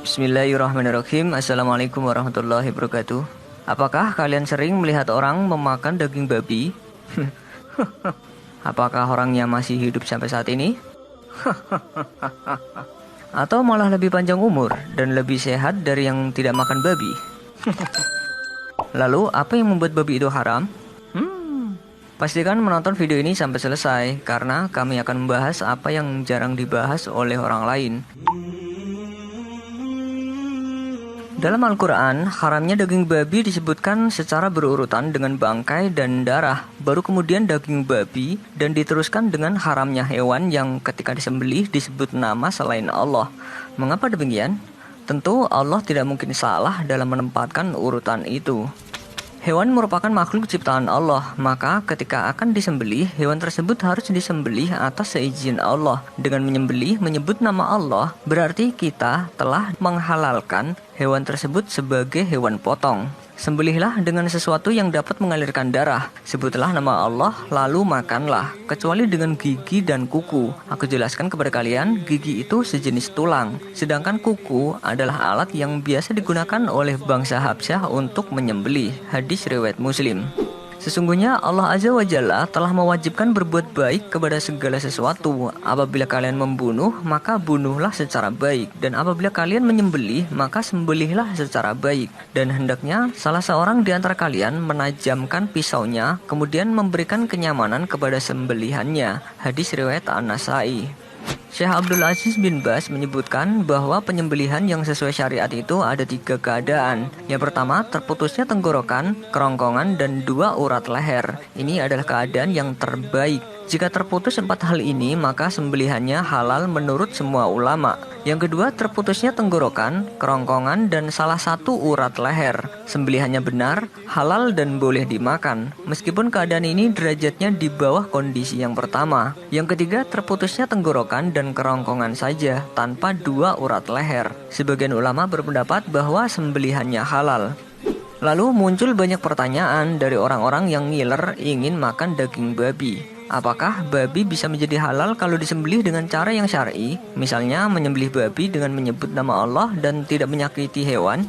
Bismillahirrahmanirrahim. Assalamualaikum warahmatullahi wabarakatuh. Apakah kalian sering melihat orang memakan daging babi? Apakah orangnya masih hidup sampai saat ini? Atau malah lebih panjang umur dan lebih sehat dari yang tidak makan babi? Lalu apa yang membuat babi itu haram? Pastikan menonton video ini sampai selesai, karena kami akan membahas apa yang jarang dibahas oleh orang lain. Dalam Al-Quran, haramnya daging babi disebutkan secara berurutan dengan bangkai dan darah, baru kemudian daging babi, dan diteruskan dengan haramnya hewan yang ketika disembelih disebut nama selain Allah. Mengapa demikian? Tentu Allah tidak mungkin salah dalam menempatkan urutan itu. Hewan merupakan makhluk ciptaan Allah, maka ketika akan disembelih, hewan tersebut harus disembelih atas seizin Allah. Dengan menyembelih menyebut nama Allah, berarti kita telah menghalalkan hewan tersebut sebagai hewan potong. Sembelihlah dengan sesuatu yang dapat mengalirkan darah. Sebutlah nama Allah, lalu makanlah, kecuali dengan gigi dan kuku. Aku jelaskan kepada kalian, gigi itu sejenis tulang, sedangkan kuku adalah alat yang biasa digunakan oleh bangsa Habsyah untuk menyembelih. Hadis riwayat Muslim. Sesungguhnya Allah Azza wa Jalla telah mewajibkan berbuat baik kepada segala sesuatu. Apabila kalian membunuh, maka bunuhlah secara baik. Dan apabila kalian menyembelih, maka sembelihlah secara baik. Dan hendaknya salah seorang di antara kalian menajamkan pisaunya, kemudian memberikan kenyamanan kepada sembelihannya. Hadis riwayat An-Nasai. Syekh Abdul Aziz bin Baz menyebutkan bahwa penyembelihan yang sesuai syariat itu ada 3 keadaan. Yang pertama, terputusnya tenggorokan, kerongkongan, dan 2 urat leher. Ini adalah keadaan yang terbaik. Jika terputus 4 hal ini, maka sembelihannya halal menurut semua ulama. Yang kedua, terputusnya tenggorokan, kerongkongan, dan salah satu urat leher. Sembelihannya benar, halal, dan boleh dimakan. Meskipun keadaan ini derajatnya di bawah kondisi yang pertama. Yang ketiga, terputusnya tenggorokan dan kerongkongan saja, tanpa 2 urat leher. Sebagian ulama berpendapat bahwa sembelihannya halal. Lalu muncul banyak pertanyaan dari orang-orang yang ngiler ingin makan daging babi. Apakah babi bisa menjadi halal kalau disembelih dengan cara yang syar'i? Misalnya menyembelih babi dengan menyebut nama Allah dan tidak menyakiti hewan?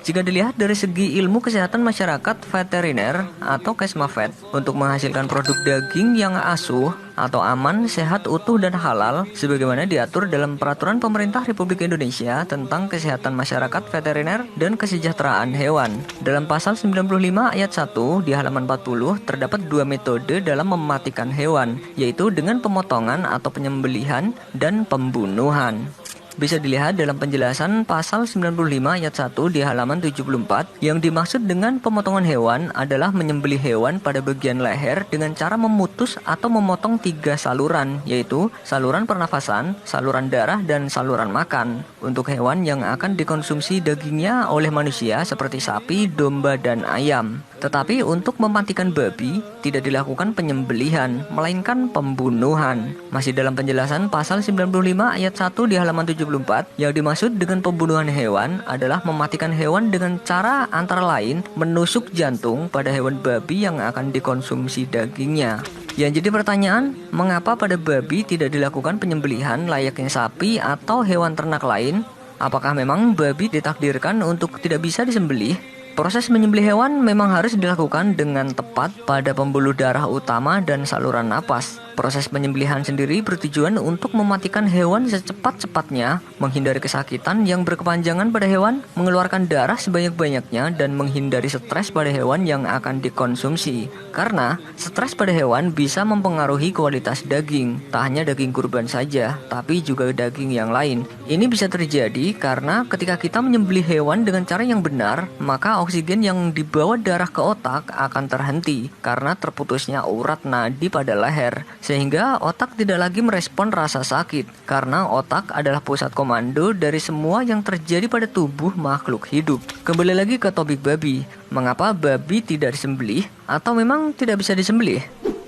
Jika dilihat dari segi ilmu kesehatan masyarakat veteriner atau Kesmafet, untuk menghasilkan produk daging yang asuh atau aman, sehat, utuh, dan halal sebagaimana diatur dalam Peraturan Pemerintah Republik Indonesia tentang Kesehatan Masyarakat Veteriner dan Kesejahteraan Hewan. Dalam pasal 95 ayat 1 di halaman 40 terdapat 2 metode dalam mematikan hewan, yaitu dengan pemotongan atau penyembelihan dan pembunuhan. Bisa dilihat dalam penjelasan pasal 95 ayat 1 di halaman 74, yang dimaksud dengan pemotongan hewan adalah menyembelih hewan pada bagian leher dengan cara memutus atau memotong 3 saluran, yaitu saluran pernafasan, saluran darah, dan saluran makan. Untuk hewan yang akan dikonsumsi dagingnya oleh manusia seperti sapi, domba, dan ayam. Tetapi untuk mematikan babi tidak dilakukan penyembelihan, melainkan pembunuhan. Masih dalam penjelasan pasal 95 ayat 1 di halaman 74, yang dimaksud dengan pembunuhan hewan adalah mematikan hewan dengan cara antara lain menusuk jantung pada hewan babi yang akan dikonsumsi dagingnya. Yang jadi pertanyaan, mengapa pada babi tidak dilakukan penyembelihan layaknya sapi atau hewan ternak lain? Apakah memang babi ditakdirkan untuk tidak bisa disembelih? Proses menyembelih hewan memang harus dilakukan dengan tepat pada pembuluh darah utama dan saluran napas. Proses penyembelihan sendiri bertujuan untuk mematikan hewan secepat-cepatnya, menghindari kesakitan yang berkepanjangan pada hewan, mengeluarkan darah sebanyak-banyaknya, dan menghindari stres pada hewan yang akan dikonsumsi. Karena stres pada hewan bisa mempengaruhi kualitas daging, tak hanya daging kurban saja, tapi juga daging yang lain. Ini bisa terjadi karena ketika kita menyembelih hewan dengan cara yang benar, maka oksigen yang dibawa darah ke otak akan terhenti karena terputusnya urat nadi pada leher. Sehingga otak tidak lagi merespon rasa sakit, karena otak adalah pusat komando dari semua yang terjadi pada tubuh makhluk hidup. Kembali lagi ke topik babi, mengapa babi tidak disembelih atau memang tidak bisa disembelih?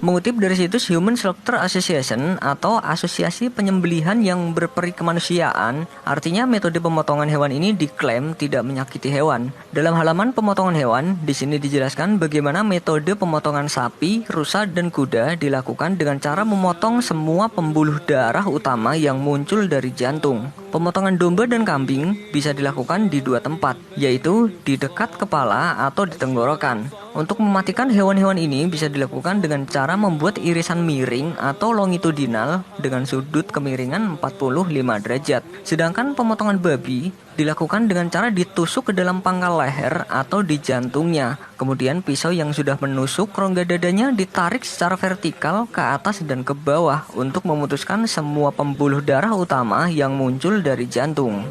Mengutip dari situs Human Slaughter Association atau Asosiasi Penyembelihan yang Berperi Kemanusiaan, artinya metode pemotongan hewan ini diklaim tidak menyakiti hewan. Dalam halaman pemotongan hewan, di sini dijelaskan bagaimana metode pemotongan sapi, rusa, dan kuda dilakukan dengan cara memotong semua pembuluh darah utama yang muncul dari jantung. Pemotongan domba dan kambing bisa dilakukan di dua tempat, yaitu di dekat kepala atau di tenggorokan. Untuk mematikan hewan-hewan ini bisa dilakukan dengan cara membuat irisan miring atau longitudinal dengan sudut kemiringan 45 derajat. Sedangkan pemotongan babi dilakukan dengan cara ditusuk ke dalam pangkal leher atau di jantungnya. Kemudian pisau yang sudah menusuk rongga dadanya ditarik secara vertikal ke atas dan ke bawah untuk memutuskan semua pembuluh darah utama yang muncul dari jantung.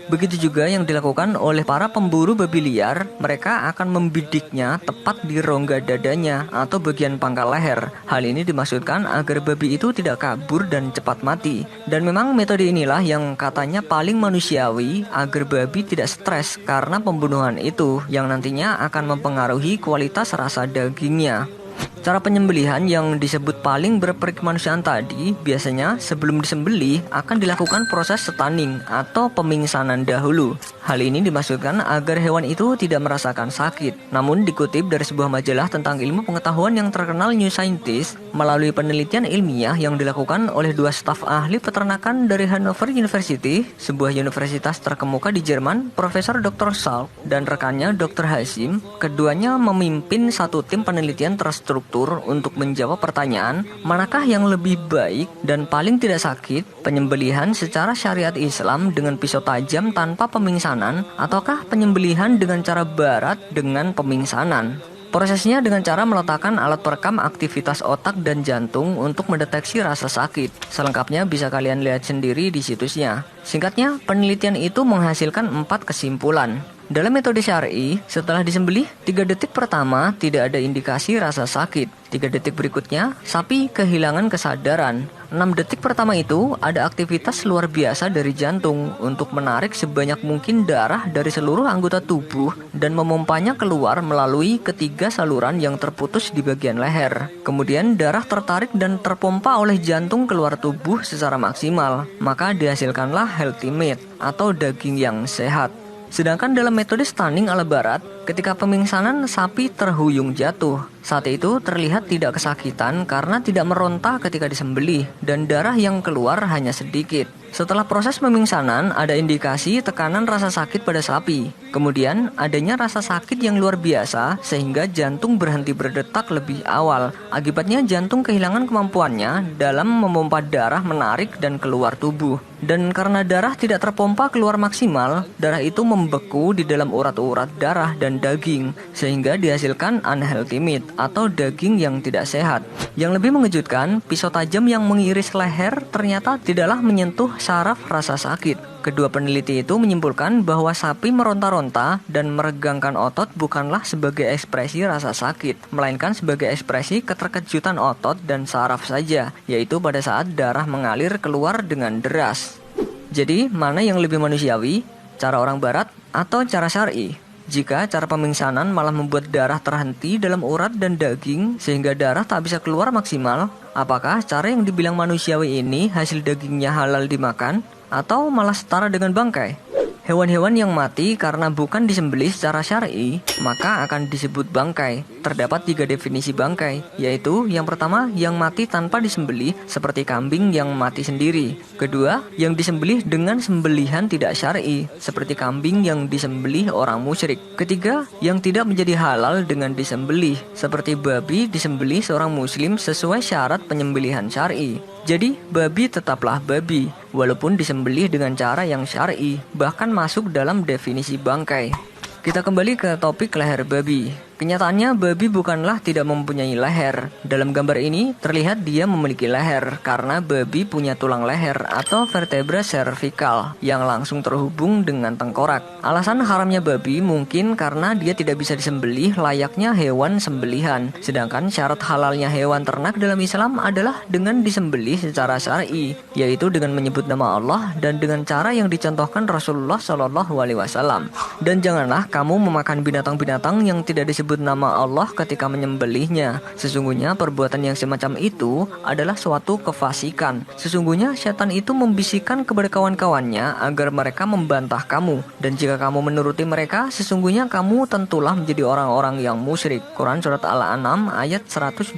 Begitu juga yang dilakukan oleh para pemburu babi liar, mereka akan membidiknya tepat di rongga dadanya atau bagian pangkal leher. Hal ini dimaksudkan agar babi itu tidak kabur dan cepat mati. Dan memang metode inilah yang katanya paling manusiawi agar babi tidak stres karena pembunuhan itu yang nantinya akan mempengaruhi kualitas rasa dagingnya. Cara penyembelihan yang disebut paling berperi kemanusiaan tadi biasanya sebelum disembelih akan dilakukan proses stunning atau pemingsanan dahulu. Hal ini dimaksudkan agar hewan itu tidak merasakan sakit. Namun dikutip dari sebuah majalah tentang ilmu pengetahuan yang terkenal New Scientist, melalui penelitian ilmiah yang dilakukan oleh dua staf ahli peternakan dari Hannover University, sebuah universitas terkemuka di Jerman, Profesor Dr. Salk dan rekannya Dr. Hasim, keduanya memimpin satu tim penelitian terstruktur untuk menjawab pertanyaan, manakah yang lebih baik dan paling tidak sakit, penyembelihan secara syariat Islam dengan pisau tajam tanpa pemingsanan, ataukah penyembelihan dengan cara barat dengan pemingsanan? Prosesnya dengan cara meletakkan alat perekam aktivitas otak dan jantung untuk mendeteksi rasa sakit. Selengkapnya bisa kalian lihat sendiri di situsnya. Singkatnya, penelitian itu menghasilkan 4 kesimpulan. Dalam metode syar'i, setelah disembelih, 3 detik pertama tidak ada indikasi rasa sakit. 3 detik berikutnya, sapi kehilangan kesadaran. 6 detik pertama itu ada aktivitas luar biasa dari jantung untuk menarik sebanyak mungkin darah dari seluruh anggota tubuh dan memompanya keluar melalui ketiga saluran yang terputus di bagian leher. Kemudian darah tertarik dan terpompa oleh jantung keluar tubuh secara maksimal. Maka dihasilkanlah healthy meat atau daging yang sehat. Sedangkan dalam metode stunning ala barat, ketika pemingsanan sapi terhuyung jatuh. Saat itu terlihat tidak kesakitan karena tidak meronta ketika disembelih dan darah yang keluar hanya sedikit. Setelah proses pemingsanan, ada indikasi tekanan rasa sakit pada sapi. Kemudian, adanya rasa sakit yang luar biasa sehingga jantung berhenti berdetak lebih awal. Akibatnya jantung kehilangan kemampuannya dalam memompa darah menarik dan keluar tubuh. Dan karena darah tidak terpompa keluar maksimal, darah itu membeku di dalam urat-urat darah dan daging, sehingga dihasilkan unhealthy meat atau daging yang tidak sehat. Yang lebih mengejutkan, pisau tajam yang mengiris leher ternyata tidaklah menyentuh saraf rasa sakit. Kedua peneliti itu menyimpulkan bahwa sapi meronta-ronta dan meregangkan otot bukanlah sebagai ekspresi rasa sakit, melainkan sebagai ekspresi keterkejutan otot dan saraf saja, yaitu pada saat darah mengalir keluar dengan deras. Jadi, mana yang lebih manusiawi? Cara orang barat atau cara syar'i? Jika cara pemingsanan malah membuat darah terhenti dalam urat dan daging sehingga darah tak bisa keluar maksimal, apakah cara yang dibilang manusiawi ini hasil dagingnya halal dimakan atau malah setara dengan bangkai? Hewan-hewan yang mati karena bukan disembelih secara syar'i, maka akan disebut bangkai. Terdapat 3 definisi bangkai, yaitu yang pertama yang mati tanpa disembelih seperti kambing yang mati sendiri. Kedua, yang disembelih dengan sembelihan tidak syar'i seperti kambing yang disembelih orang musyrik. Ketiga, yang tidak menjadi halal dengan disembelih seperti babi disembelih seorang muslim sesuai syarat penyembelihan syar'i. Jadi, babi tetaplah babi, walaupun disembelih dengan cara yang syar'i, bahkan masuk dalam definisi bangkai. Kita kembali ke topik leher babi. Kenyataannya babi bukanlah tidak mempunyai leher. Dalam gambar ini terlihat dia memiliki leher karena babi punya tulang leher atau vertebra cervical yang langsung terhubung dengan tengkorak. Alasan haramnya babi mungkin karena dia tidak bisa disembelih layaknya hewan sembelihan. Sedangkan syarat halalnya hewan ternak dalam Islam adalah dengan disembelih secara syar'i, yaitu dengan menyebut nama Allah dan dengan cara yang dicontohkan Rasulullah SAW. Dan janganlah kamu memakan binatang-binatang yang tidak disebut nama Allah ketika menyembelihnya. Sesungguhnya perbuatan yang semacam itu adalah suatu kefasikan. Sesungguhnya setan itu membisikkan kepada kawan-kawannya agar mereka membantah kamu. Dan jika kamu menuruti mereka, sesungguhnya kamu tentulah menjadi orang-orang yang musyrik. Quran Surat Al-An'am ayat 121.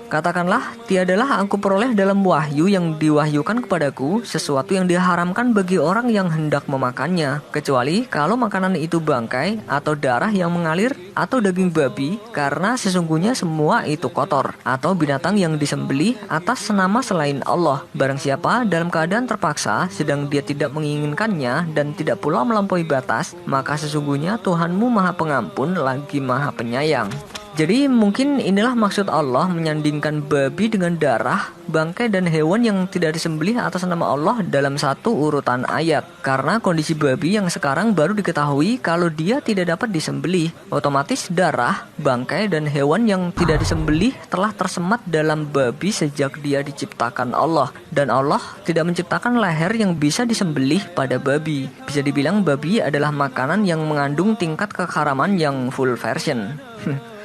Katakanlah, tiadalah aku peroleh dalam wahyu yang diwahyukan kepadaku sesuatu yang diharamkan bagi orang yang hendak memakannya, kecuali kalau makanan itu bangkai atau darah yang mengalir atau daging babi, karena sesungguhnya semua itu kotor, atau binatang yang disembelih atas nama selain Allah. Barang siapa dalam keadaan terpaksa sedang dia tidak menginginkannya dan tidak pula melampaui batas, maka sesungguhnya Tuhanmu Maha Pengampun lagi Maha Penyayang. Jadi mungkin inilah maksud Allah menyandingkan babi dengan darah, bangkai dan hewan yang tidak disembelih atas nama Allah dalam satu urutan ayat. Karena kondisi babi yang sekarang baru diketahui kalau dia tidak dapat disembelih, otomatis darah, bangkai dan hewan yang tidak disembelih telah tersemat dalam babi sejak dia diciptakan Allah. Dan Allah tidak menciptakan leher yang bisa disembelih pada babi. Bisa dibilang babi adalah makanan yang mengandung tingkat keharaman yang full version.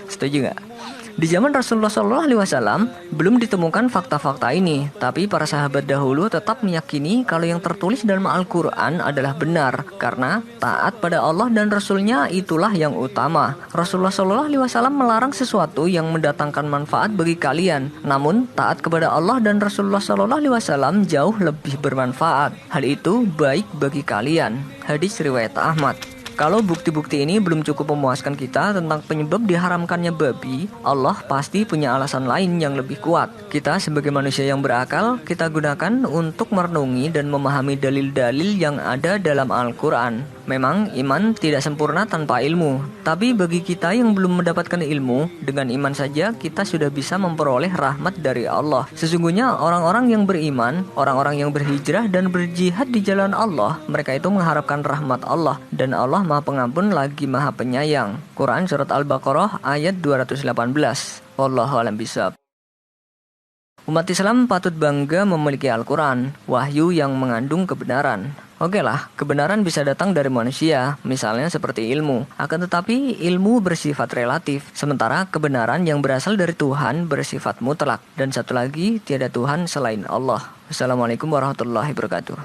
Setuju nggak? Di zaman Rasulullah SAW belum ditemukan fakta-fakta ini, tapi para sahabat dahulu tetap meyakini kalau yang tertulis dalam Al-Quran adalah benar, karena taat pada Allah dan Rasulnya itulah yang utama. Rasulullah SAW melarang sesuatu yang mendatangkan manfaat bagi kalian, namun taat kepada Allah dan Rasulullah SAW jauh lebih bermanfaat. Hal itu baik bagi kalian. Hadis riwayat Ahmad. Kalau bukti-bukti ini belum cukup memuaskan kita tentang penyebab diharamkannya babi, Allah pasti punya alasan lain yang lebih kuat. Kita sebagai manusia yang berakal, kita gunakan untuk merenungi dan memahami dalil-dalil yang ada dalam Al-Quran. Memang iman tidak sempurna tanpa ilmu, tapi bagi kita yang belum mendapatkan ilmu, dengan iman saja kita sudah bisa memperoleh rahmat dari Allah. Sesungguhnya orang-orang yang beriman, orang-orang yang berhijrah dan berjihad di jalan Allah, mereka itu mengharapkan rahmat Allah, dan Allah Maha Pengampun lagi Maha Penyayang. Quran Surat Al-Baqarah ayat 218. Wallahu a'lam bishawab. Umat Islam patut bangga memiliki Al-Quran, wahyu yang mengandung kebenaran. Oke lah, kebenaran bisa datang dari manusia, misalnya seperti ilmu. Akan tetapi ilmu bersifat relatif, sementara kebenaran yang berasal dari Tuhan bersifat mutlak. Dan satu lagi, tiada Tuhan selain Allah. Wassalamualaikum warahmatullahi wabarakatuh.